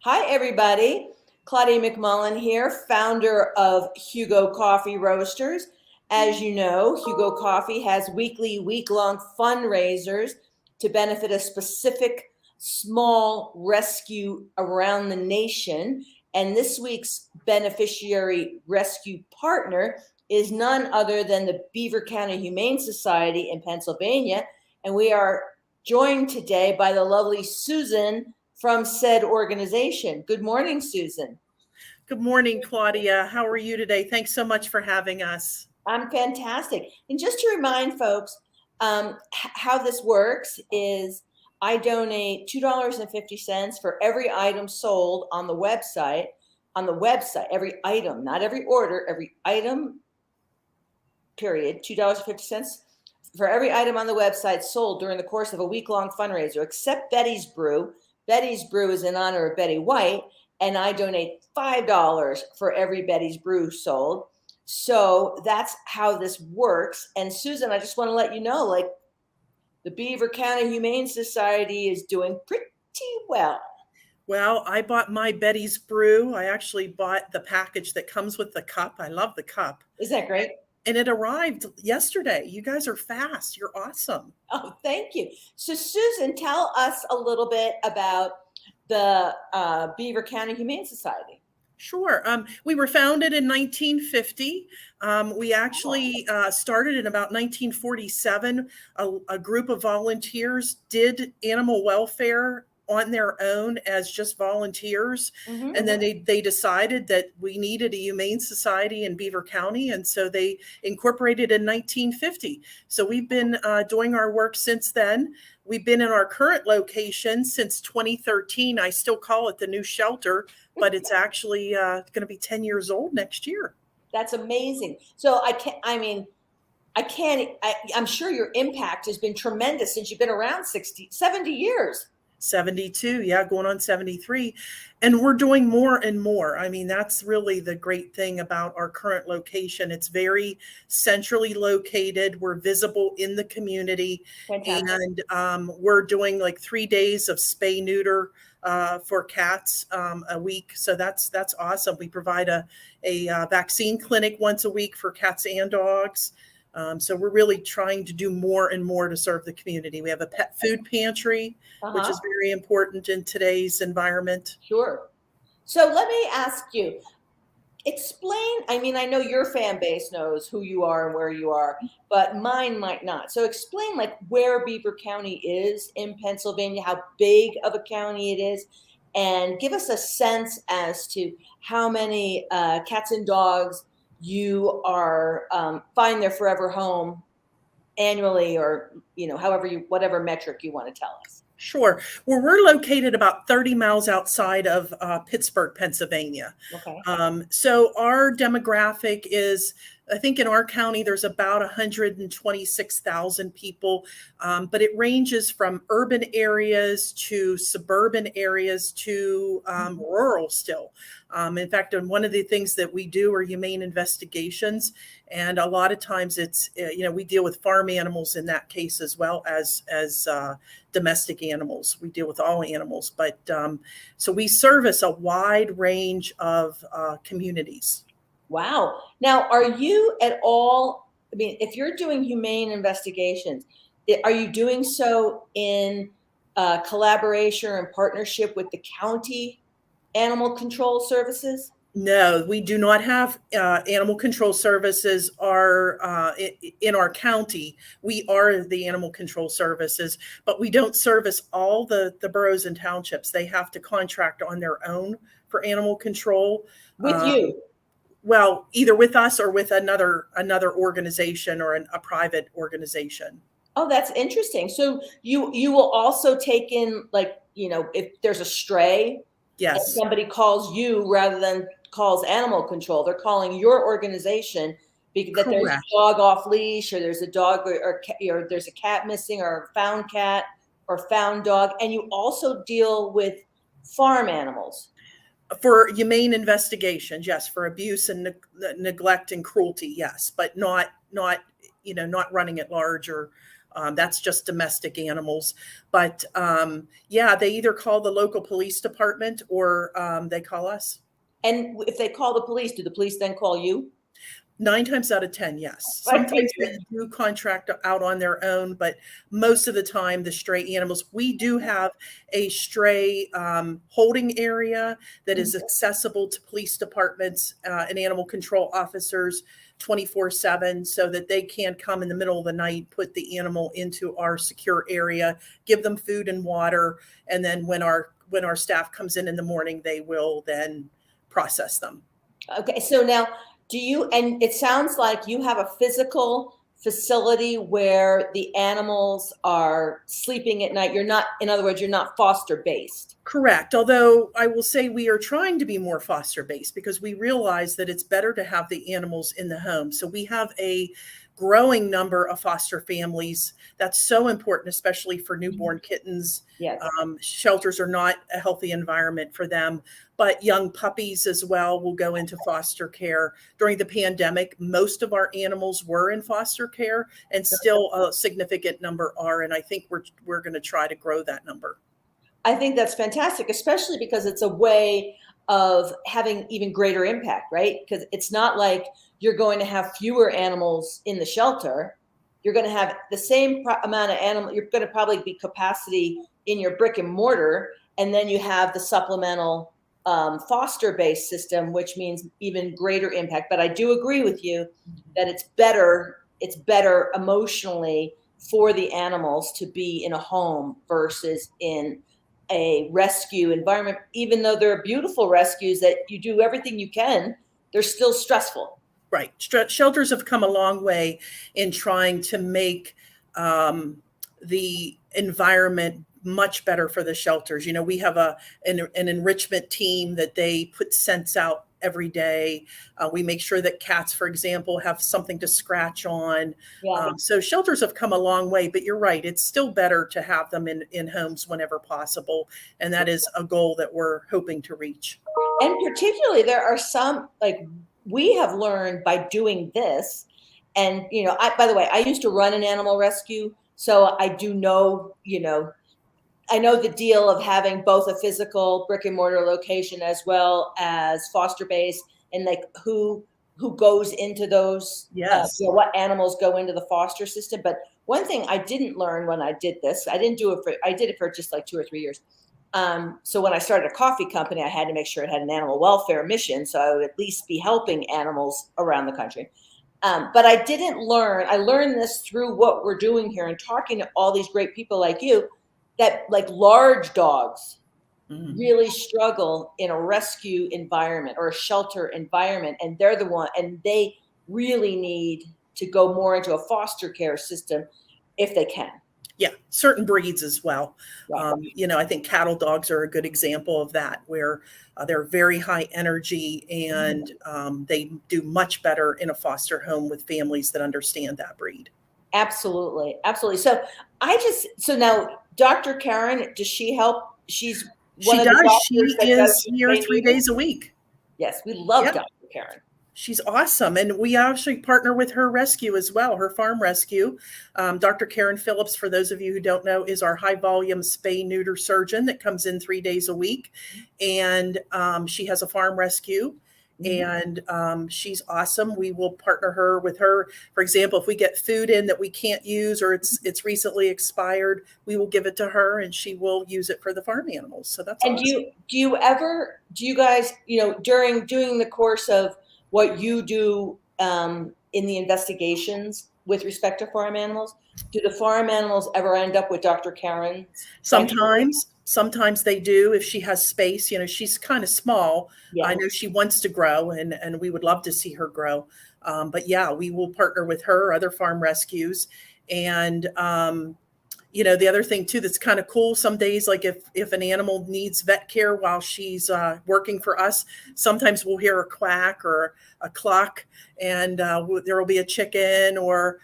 Hi, everybody. Claudia McMullen here, founder of Hugo Coffee Roasters. As you know, Hugo Coffee has week-long fundraisers to benefit a specific small rescue around the nation. And this week's beneficiary rescue partner is none other than the Beaver County Humane Society in Pennsylvania. And we are joined today by the lovely Susan from said organization. Good morning, Susan. Good morning, Claudia. How are you today? Thanks so much for having us. I'm fantastic. And just to remind folks, how this works is I donate $2.50 for every item sold on the website. Every item, not every order, every item, period, $2.50 for every item on the website sold during the course of a week-long fundraiser, except Betty's Brew. Betty's Brew is in honor of Betty White, and I donate $5 for every Betty's Brew sold. So that's how this works. And Susan, I just want to let you know, like, the Beaver County Humane Society is doing pretty well. Well, I bought my Betty's Brew. I actually bought the package that comes with the cup. I love the cup. Isn't that great? And it arrived yesterday. You guys are fast. You're awesome. Oh, thank you. So Susan, tell us a little bit about the Beaver County Humane Society. Sure. We were founded in 1950. We actually started in about 1947. A group of volunteers did animal welfare on their own as just volunteers. Mm-hmm. And then they decided that we needed a humane society in Beaver County. And so they incorporated in 1950. So we've been doing our work since then. We've been in our current location since 2013. I still call it the new shelter, but it's actually going to be 10 years old next year. That's amazing. So I'm sure your impact has been tremendous since you've been around 70 years. 72, yeah, going on 73. And we're doing more and more. I mean, that's really the great thing about our current location. It's very centrally located. We're visible in the community. Fantastic. And we're doing like 3 days of spay neuter for cats a week. So that's awesome. We provide a vaccine clinic once a week for cats and dogs. So we're really trying to do more and more to serve the community. We have a pet food pantry, which is very important in today's environment. Sure. So let me ask you, explain, I mean, I know your fan base knows who you are and where you are, but mine might not. So explain like where Beaver County is in Pennsylvania, how big of a county it is, and give us a sense as to how many cats and dogs you are find their forever home annually, or whatever metric you want to tell us. Sure. Well, we're located about 30 miles outside of Pittsburgh, Pennsylvania. Okay. So our demographic is, I think in our county, there's about 126,000 people, but it ranges from urban areas to suburban areas to rural still. In fact, one of the things that we do are humane investigations. And a lot of times it's, we deal with farm animals in that case as well as domestic animals. We deal with all animals. But so we service a wide range of communities. Wow. Now, are you at all, I mean, if you're doing humane investigations, are you doing so in collaboration and partnership with the county animal control services? No, we do not have animal control services in our county. We are the animal control services, but we don't service all the boroughs and townships. They have to contract on their own for animal control. With you? Well, either with us or with another organization or a private organization. Oh, that's interesting. So you will also take in, like, if there's a stray, yes, and somebody calls you rather than calls animal control, they're calling your organization because that there's a dog off leash, or there's a dog or there's a cat missing, or a found cat or found dog. And you also deal with farm animals. For humane investigations, yes. For abuse and neglect and cruelty, yes, but not running at large or That's just domestic animals. But yeah, they either call the local police department or they call us. And if they call the police, do the police then call you? 9 times out of 10, yes. I Sometimes they figured. do contract out on their own, but most of the time, the stray animals, we do have a stray holding area that is accessible to police departments and animal control officers 24/7 so that they can come in the middle of the night, put the animal into our secure area, give them food and water, and then when our staff comes in the morning, they will then process them. Okay, so now and it sounds like you have a physical facility where the animals are sleeping at night. You're not, in other words, you're not foster based. Correct. Although I will say we are trying to be more foster based because we realize that it's better to have the animals in the home. So we have a growing number of foster families. That's so important, especially for newborn kittens. Yes. Shelters are not a healthy environment for them, but young puppies as well will go into foster care. During the pandemic, most of our animals were in foster care, and still a significant number are. And I think we're going to try to grow that number. I think that's fantastic, especially because it's a way of having even greater impact, right? Because it's not like you're going to have fewer animals in the shelter. You're going to have the same amount of animals. You're going to probably be capacity in your brick and mortar. And then you have the supplemental foster-based system, which means even greater impact. But I do agree with you that it's better emotionally for the animals to be in a home versus in a rescue environment. Even though they're beautiful rescues that you do everything you can, they're still stressful. Right. Shelters have come a long way in trying to make the environment much better for the shelters. You know, we have an enrichment team that they put scents out every day. We make sure that cats, for example, have something to scratch on. Yeah. So shelters have come a long way, but you're right. It's still better to have them in homes whenever possible. And that is a goal that we're hoping to reach. And particularly there are some, like, we have learned by doing this. And, you know, by the way, I used to run an animal rescue. So I do know, I know the deal of having both a physical brick and mortar location as well as foster base, and like who goes into those, Yes. what animals go into the foster system. But one thing I didn't learn when I did this, I did it for just like 2 or 3 years. So when I started a coffee company, I had to make sure it had an animal welfare mission. So I would at least be helping animals around the country. But I learned this through what we're doing here and talking to all these great people like you, that like large dogs really struggle in a rescue environment or a shelter environment. And they're the one, and they really need to go more into a foster care system if they can. Yeah, certain breeds as well. Right. I think cattle dogs are a good example of that, where they're very high energy and they do much better in a foster home with families that understand that breed. Absolutely. Absolutely. So now Dr. Karen, does she help? She's one She of the does. doctors She that does is here 3 days a week. Yes, we love Yeah. Dr. Karen. She's awesome. And we actually partner with her rescue as well, her farm rescue. Dr. Karen Phillips, for those of you who don't know, is our high volume spay neuter surgeon that comes in 3 days a week. And she has a farm rescue. And she's awesome. We will partner with her. For example, if we get food in that we can't use or it's recently expired, we will give it to her and she will use it for the farm animals. So that's And awesome. do you guys, during doing the course of what you do in the investigations with respect to farm animals, do the farm animals ever end up with Dr. Karen? Sometimes they do if she has space. She's kind of small. Yeah. I know she wants to grow and we would love to see her grow. But yeah, we will partner with her, other farm rescues. And, the other thing too, that's kind of cool some days, like if an animal needs vet care while she's working for us, sometimes we'll hear a quack or a cluck and there will be a chicken or,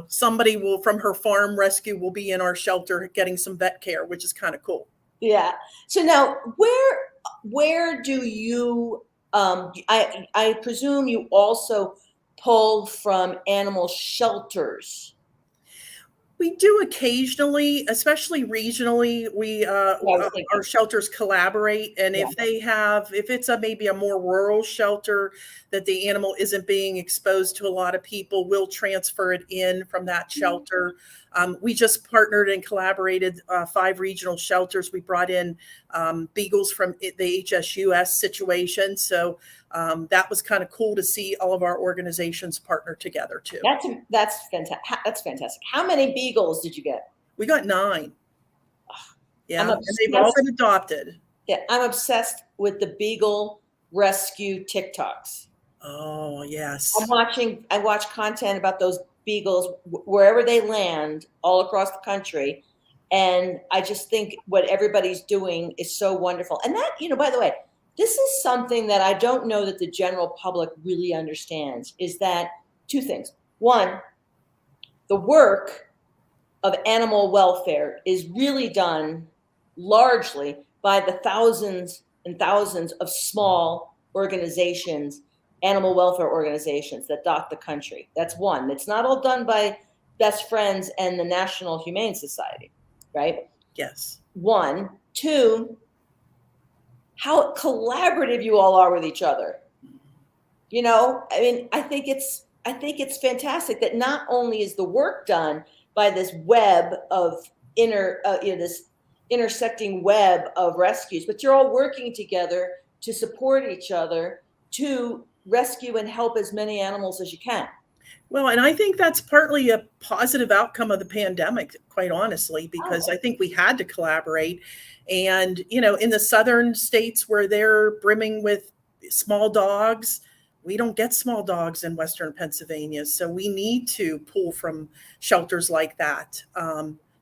somebody from her farm rescue will be in our shelter getting some vet care, which is kind of cool. Yeah. So now where do you, I presume you also pull from animal shelters? We do occasionally, especially regionally. Yeah, I was Our thinking. shelters collaborate, and Yeah. if it's maybe a more rural shelter that the animal isn't being exposed to a lot of people, we'll transfer it in from that shelter. We just partnered and collaborated 5 regional shelters. We brought in beagles from the HSUS situation, so that was kind of cool to see all of our organizations partner together too. That's fantastic. That's fantastic. How many beagles did you get? We got 9. I'm Yeah, and they've all obsessed. been adopted. Yeah, I'm obsessed with the beagle rescue TikToks. Oh, yes. I watch content about those beagles wherever they land all across the country. And I just think what everybody's doing is so wonderful. And that, by the way, this is something that I don't know that the general public really understands, is that 2 things. One, the work of animal welfare is really done largely by the thousands and thousands of small organizations, animal welfare organizations that dot the country. That's one. It's not all done by Best Friends and the National Humane Society, right? Yes. 1. 2, how collaborative you all are with each other. I mean, I think it's fantastic that not only is the work done by this web of this intersecting web of rescues, but you're all working together to support each other to rescue and help as many animals as you can. Well, and I think that's partly a positive outcome of the pandemic, quite honestly, because I think we had to collaborate. And, in the southern states where they're brimming with small dogs, we don't get small dogs in Western Pennsylvania. So we need to pull from shelters like that.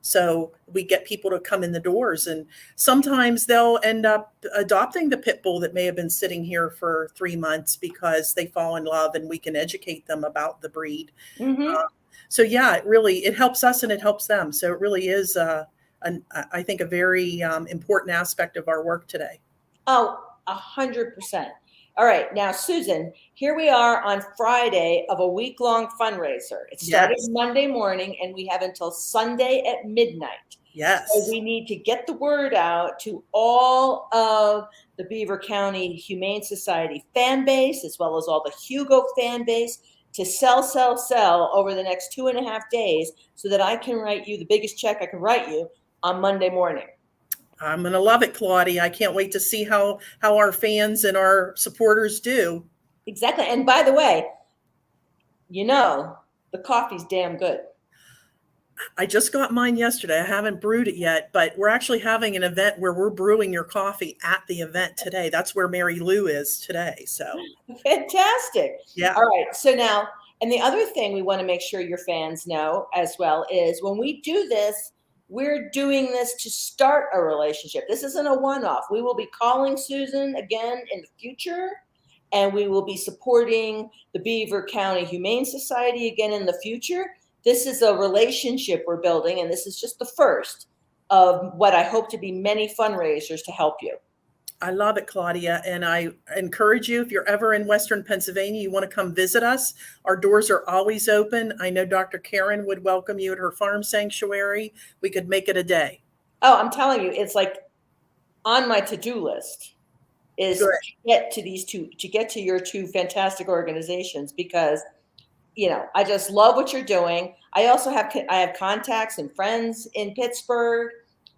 So we get people to come in the doors, and sometimes they'll end up adopting the pit bull that may have been sitting here for 3 months because they fall in love, and we can educate them about the breed. Mm-hmm. So yeah, it helps us and it helps them. So it really is, I think, a very important aspect of our work today. Oh, 100%. All right. Now, Susan, here we are on Friday of a week-long fundraiser. It started Yes. Monday morning, and we have until Sunday at midnight. Yes. So we need to get the word out to all of the Beaver County Humane Society fan base, as well as all the Hugo fan base, to sell over the next 2.5 days so that I can write you the biggest check I can write you on Monday morning. I'm going to love it, Claudia. I can't wait to see how our fans and our supporters do. Exactly. And by the way, the coffee's damn good. I just got mine yesterday. I haven't brewed it yet, but we're actually having an event where we're brewing your coffee at the event today. That's where Mary Lou is today. So fantastic. Yeah. All right. So now, and the other thing we want to make sure your fans know as well is when we do this, we're doing this to start a relationship. This isn't a one-off. We will be calling Susan again in the future, and we will be supporting the Beaver County Humane Society again in the future. This is a relationship we're building, and this is just the first of what I hope to be many fundraisers to help you. I love it, Claudia. And I encourage you, if you're ever in Western Pennsylvania, you want to come visit us. Our doors are always open. I know Dr. Karen would welcome you at her farm sanctuary. We could make it a day. Oh, I'm telling you, it's like on my to-do list is to get to your 2 fantastic organizations, because I just love what you're doing. I have contacts and friends in Pittsburgh,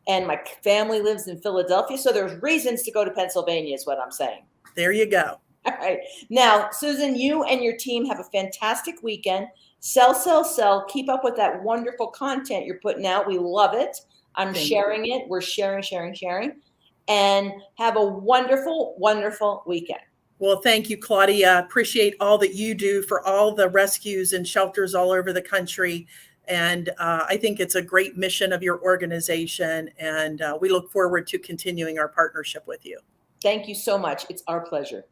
and my family lives in Philadelphia. So there's reasons to go to Pennsylvania is what I'm saying. There you go. All right. Now, Susan, you and your team have a fantastic weekend. Sell. Keep up with that wonderful content you're putting out. We love it. I'm sharing it. We're sharing. And have a wonderful, wonderful weekend. Well, thank you, Claudia. Appreciate all that you do for all the rescues and shelters all over the country. And I think it's a great mission of your organization. And we look forward to continuing our partnership with you. Thank you so much. It's our pleasure.